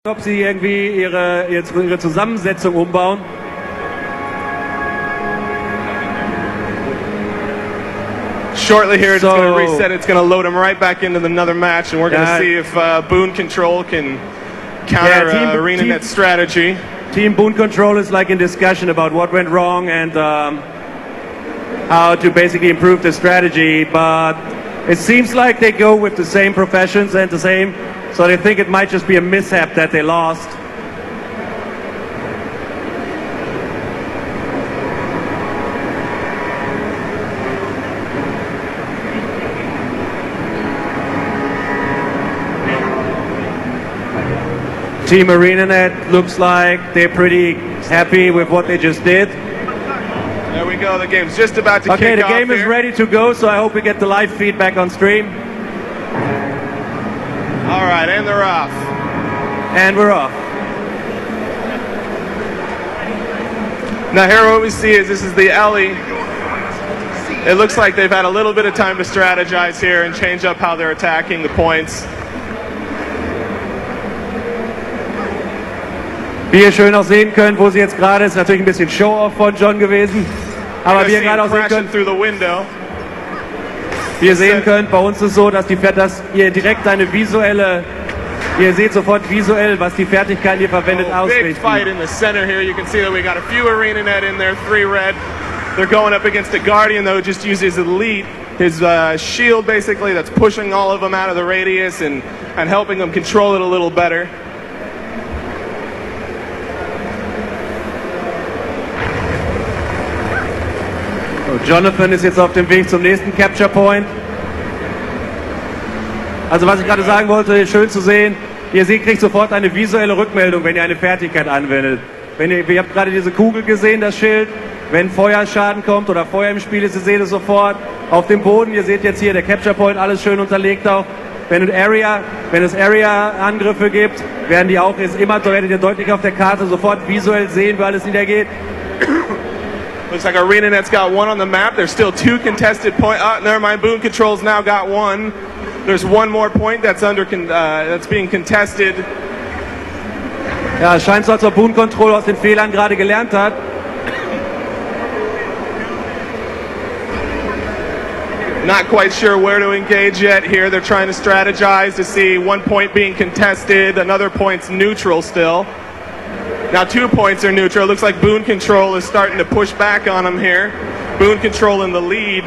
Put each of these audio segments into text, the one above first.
ob sie irgendwie ihre Zusammensetzung umbauen. Shortly here, it's going to reset. It's going to load him right back into another match, and we're going to see if Boon Control can counter ArenaNet's strategy. Team Boon Control is like in discussion about what went wrong and how to basically improve the strategy, but it seems like they go with the same professions and the same, so they think it might just be a mishap that they lost. Team ArenaNet looks like they're pretty happy with what they just did. There we go, the game's just about to kick off. Okay, the game is ready to go, so I hope we get the live feedback on stream. All right, and they're off. And we're off. Now here what we see is this is the Ellie. It looks like they've had a little bit of time to strategize here and change up how they're attacking the points. Wie ihr schön auch sehen könnt, wo sie jetzt gerade ist, natürlich ein bisschen Show-Off von John gewesen. Aber wie ihr gerade auch sehen könnt, wie ihr sehen könnt, bei uns ist es so, dass ihr direkt eine visuelle, ihr seht sofort visuell, was die Fertigkeiten hier verwendet ausrichten. Big fight in the center here. You can see that we got a few ArenaNet in there, 3 red. They're going up against a Guardian though, just uses Elite, his shield basically that's pushing all of them out of the radius and helping them control it a little better. Jonathan ist jetzt auf dem Weg zum nächsten Capture Point. Also was ich gerade sagen wollte, schön zu sehen, ihr seht, kriegt sofort eine visuelle Rückmeldung, wenn ihr eine Fertigkeit anwendet. Ihr habt gerade diese Kugel gesehen, das Schild, wenn Feuerschaden kommt oder Feuer im Spiel ist, ihr seht es sofort auf dem Boden. Ihr seht jetzt hier der Capture Point, alles schön unterlegt auch. Wenn es Area-Angriffe gibt, werdet ihr deutlich auf der Karte sofort visuell sehen, weil es niedergeht. Looks like ArenaNet's got 1 on the map. There's still 2 contested points. Oh, never mind. Boon Control's now got 1. There's 1 more point that's being contested. Ja, es scheint so, als ob Boon Control aus den Fehlern gerade gelernt hat. Not quite sure where to engage yet here. They're trying to strategize to see 1 point being contested, another point's neutral still. Now 2 points are neutral. It looks like Boon Control is starting to push back on them here. Boon Control in the lead.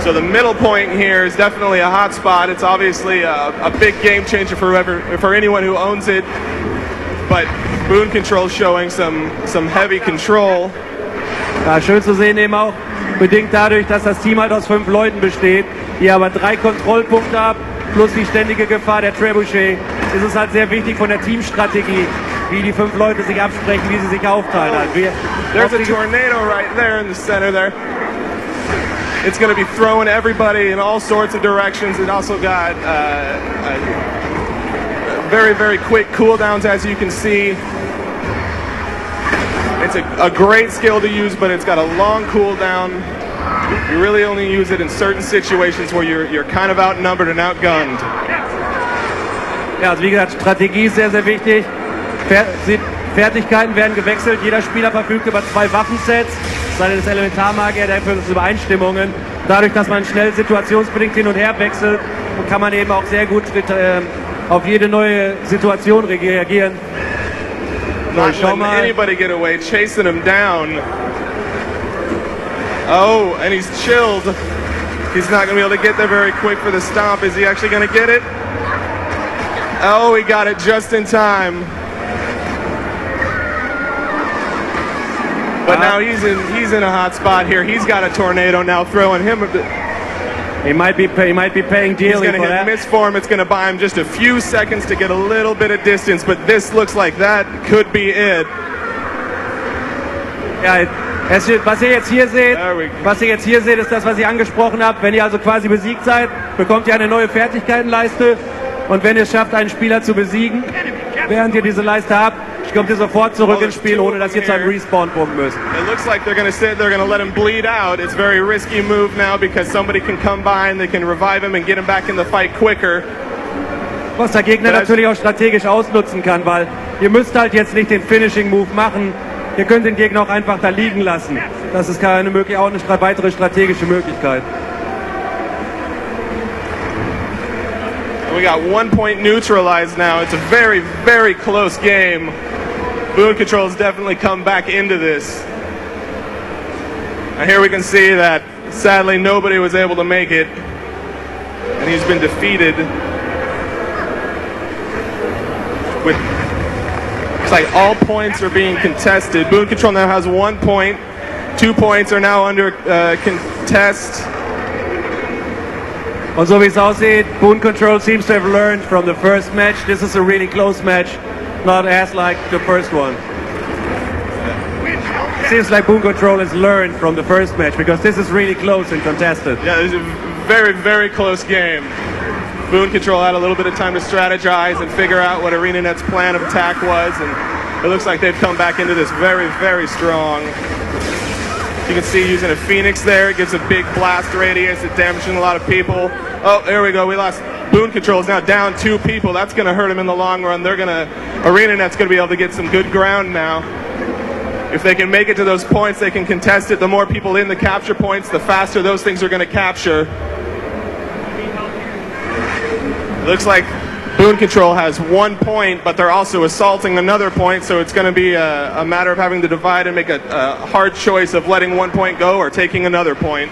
So the middle point here is definitely a hot spot. It's obviously a big game changer for anyone who owns it. But Boon Control showing some heavy control. Ja, schön zu sehen eben auch, bedingt dadurch, dass das Team halt aus 5 Leuten besteht, die aber 3 Kontrollpunkte haben, plus die ständige Gefahr der Trebuchet, ist es halt sehr wichtig von der Teamstrategie, wie die 5 Leute sich absprechen, wie sie sich aufteilen. There's a tornado right there in the center there. It's going to be throwing everybody in all sorts of directions. It also got very, very quick cooldowns, as you can see. It's a great skill to use, but it's got a long cooldown. You really only use it in certain situations where you're kind of outnumbered and outgunned. Ja, also wie gesagt, Strategie ist sehr, sehr wichtig. Fertigkeiten werden gewechselt. Jeder Spieler verfügt über 2 Waffensets. Seine des Elementarmagier, dafür ist Übereinstimmungen. Dadurch, dass man schnell situationsbedingt hin und her wechselt, kann man eben auch sehr gut auf jede neue Situation reagieren. Not letting anybody get away, chasing him down. Oh, and he's chilled. He's not going to be able to get there very quick for the stomp. Is he actually going to get it? Oh, he got it just in time. But now he's in a hot spot here. He's got a tornado now throwing him. He might be paying dearly for that. He's going to hit misform. It's going to buy him just a few seconds to get a little bit of distance, but this looks like that could be it. Ja, was ihr jetzt hier seht, ist das, was ich angesprochen habe. Wenn ihr also quasi besiegt seid, bekommt ihr eine neue Fertigkeitenleiste. Und wenn ihr es schafft, einen Spieler zu besiegen, während ihr diese Leiste habt, Match kommt ihr sofort zurück ins Spiel, ohne dass ihr zu einem Respawn kommen müsst. It looks like they're gonna let him bleed out. It's a very risky move now because somebody can come by and they can revive him and get him back in the fight quicker. Was der Gegner natürlich auch strategisch ausnutzen kann, weil ihr müsst halt jetzt nicht den Finishing Move machen. Ihr könnt den Gegner auch einfach da liegen lassen. Das ist auch eine weitere strategische Möglichkeit. We got 1 point neutralized now. It's a very, very close game. Boon Control has definitely come back into this. And here we can see that sadly nobody was able to make it. And he's been defeated. With looks like all points are being contested. Boon Control now has 1 point. 2 points are now under contest. Und so wie es aussieht, Boon Control seems to have learned from the first match. This is a really close match, not as like the first one. Seems like Boon Control has learned from the first match because this is really close and contested. Yeah, this is a very, very close game. Boon Control had a little bit of time to strategize and figure out what ArenaNet's plan of attack was, and it looks like they've come back into this very, very strong. You can see using a Phoenix there, it gives a big blast radius, it's damaging a lot of people. Oh, there we go, we lost. Boon Control is now down 2 people. That's going to hurt him in the long run. ArenaNet's going to be able to get some good ground now. If they can make it to those points, they can contest it. The more people in the capture points, the faster those things are going to capture. Looks like Boon Control has 1 point, but they're also assaulting another point, so it's going to be a matter of having to divide and make a hard choice of letting 1 point go or taking another point.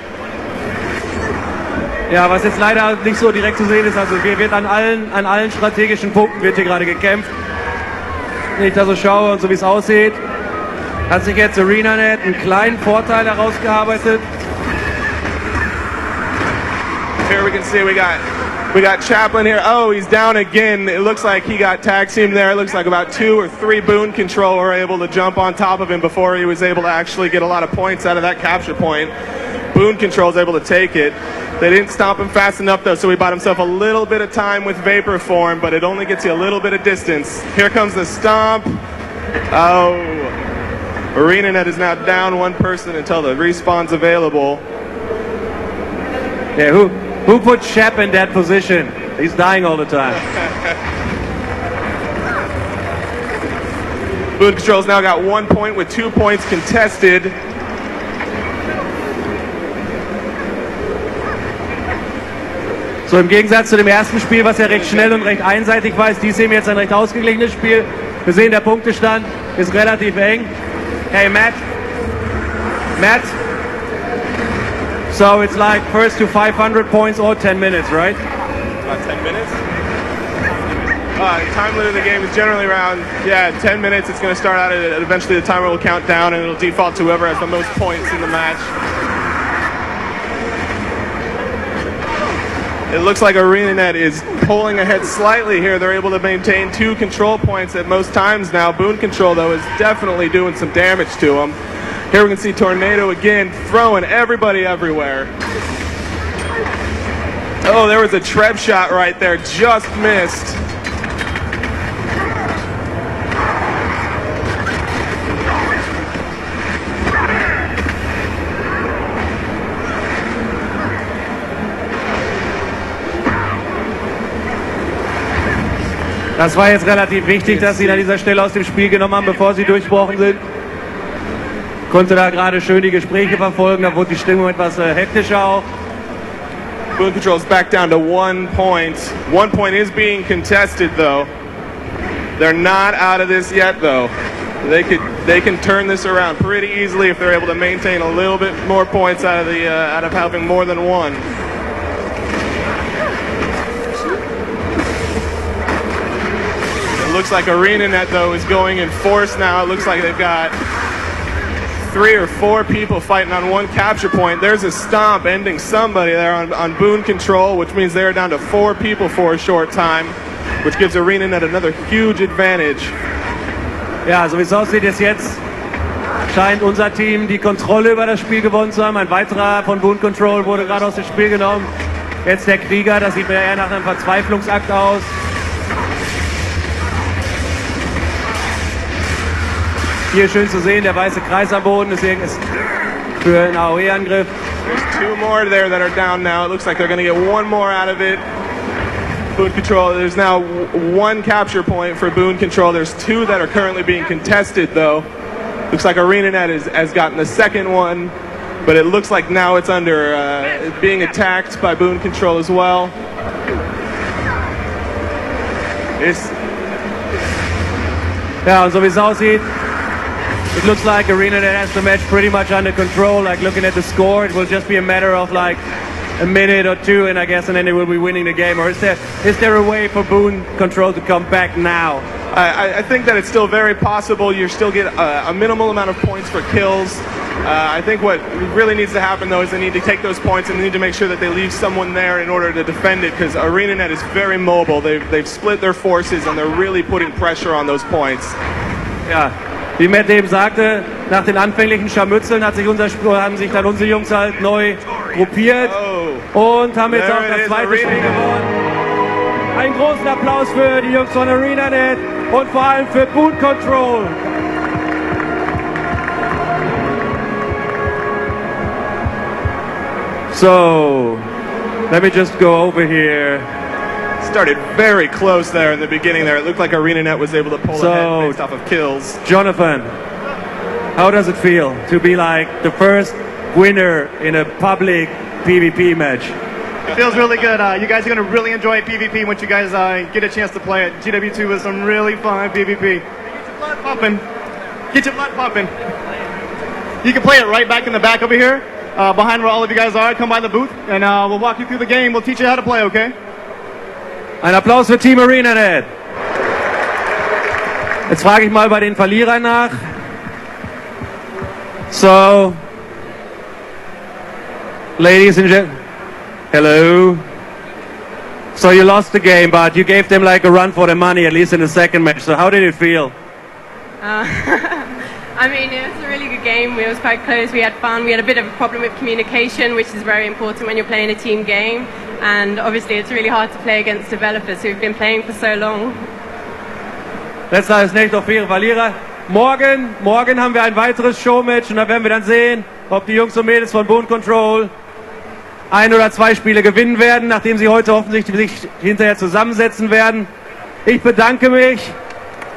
Ja, was jetzt leider nicht so direkt zu sehen ist, also wird an allen strategischen Punkten wird hier gerade gekämpft. Wenn ich da so schaue und so wie es aussieht, hat sich jetzt ArenaNet einen kleinen Vorteil herausgearbeitet. Here we can see we got Chaplin here. Oh, he's down again. It looks like he got tag teamed there. It looks like about 2 or 3 Boon Control were able to jump on top of him before he was able to actually get a lot of points out of that capture point. Boon Control is able to take it. They didn't stop him fast enough though, so he bought himself a little bit of time with Vapor Form, but it only gets you a little bit of distance. Here comes the stomp. Oh, ArenaNet is now down 1 person until the respawn's available. Yeah, who put Shep in that position? He's dying all the time. Boon Control's now got 1 point with 2 points contested. So im Gegensatz zu dem ersten Spiel, was ja recht schnell und recht einseitig war, ist dies eben jetzt ein recht ausgeglichenes Spiel. Wir sehen, der Punktestand ist relativ eng. Hey Matt. So it's like first to 500 points or 10 minutes, right? About 10 minutes? Time limit of the game is generally around, 10 minutes. It's going to start out at eventually the timer will count down and it'll default to whoever has the most points in the match. It looks like ArenaNet is pulling ahead slightly here. They're able to maintain 2 control points at most times now. Boon Control, though, is definitely doing some damage to them. Here we can see Tornado again throwing everybody everywhere. Oh, there was a Treb shot right there. Just missed. Das war jetzt relativ wichtig, dass sie ihn an dieser Stelle aus dem Spiel genommen haben, bevor sie durchgebrochen sind. Konnte da gerade schön die Gespräche verfolgen, da wurde die Stimmung etwas hektischer auch. Boon Control's back down to 1 point. 1 point is being contested though. They're not out of this yet though. They can turn this around pretty easily if they're able to maintain a little bit more points out of having more than 1. It looks like ArenaNet though is going in force now. It looks like they've got 3 or 4 people fighting on 1 capture point. There's a stomp ending somebody there on Boon Control, which means they're down to 4 people for a short time, which gives ArenaNet another huge advantage. Ja, so wie es aussieht, jetzt scheint unser Team die Kontrolle über das Spiel gewonnen zu haben. Ein weiterer von Boon Control wurde gerade aus dem Spiel genommen. Jetzt der Krieger, das sieht mir eher nach einem Verzweiflungsakt aus. Hier schön zu sehen, der weiße Kreis am Boden ist für einen AOE-Angriff. There's 2 more there that are down now. It looks like they're going to get 1 more out of it. Boon Control, there's now 1 capture point for Boon Control. There's 2 that are currently being contested though. Looks like ArenaNet has gotten the second one, but it looks like now it's under being attacked by Boon Control as well. Ja, und so wie es aussieht, it looks like ArenaNet has the match pretty much under control. Like looking at the score, it will just be a matter of like a minute or 2, and then they will be winning the game. Or is there a way for Boon Control to come back now? I think that it's still very possible. You still get a minimal amount of points for kills. I think what really needs to happen though is they need to take those points and they need to make sure that they leave someone there in order to defend it, because ArenaNet is very mobile. They've split their forces and they're really putting pressure on those points. Ja, wie Matt eben sagte, nach den anfänglichen Scharmützeln haben sich dann unsere Jungs halt neu gruppiert und haben jetzt auch das zweite Spiel gewonnen. Einen großen Applaus für die Jungs von ArenaNet und vor allem für Boon Control. So, let me just go over here. Started very close there in the beginning there. It looked like ArenaNet was able to pull ahead based off of kills. Jonathan, how does it feel to be like the first winner in a public PvP match? It feels really good. You guys are going to really enjoy PvP once you guys get a chance to play it. GW2 is some really fun PvP. Get your blood pumping. Get your blood pumping. You can play it right back in the back over here, behind where all of you guys are. Come by the booth, and we'll walk you through the game. We'll teach you how to play, okay? Ein Applaus für Team ArenaNet. Jetzt frage ich mal bei den Verlierern nach. So, ladies and gentlemen, hello. So you lost the game, but you gave them like a run for the money, at least in the second match. So how did it feel? I mean, it was a really good game. It was quite close. We had fun. We had a bit of a problem with communication, which is very important when you're playing a team game. And obviously, it's really hard to play against developers who've been playing for so long. Letzter ist nicht auf faire Verlierer. Morgen haben wir ein weiteres Showmatch und da werden wir dann sehen, ob die Jungs und Mädels von Boon Control 1 oder 2 Spiele gewinnen werden, nachdem sie heute offensichtlich sich hinterher zusammensetzen werden. Ich bedanke mich.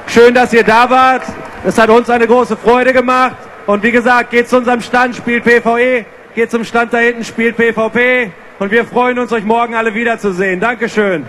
Schön, dass ihr da wart. Es hat uns eine große Freude gemacht. Und wie gesagt, geht zu unserem Stand, spielt PvE, geht zum Stand da hinten, spielt PvP. Und wir freuen uns, euch morgen alle wiederzusehen. Dankeschön.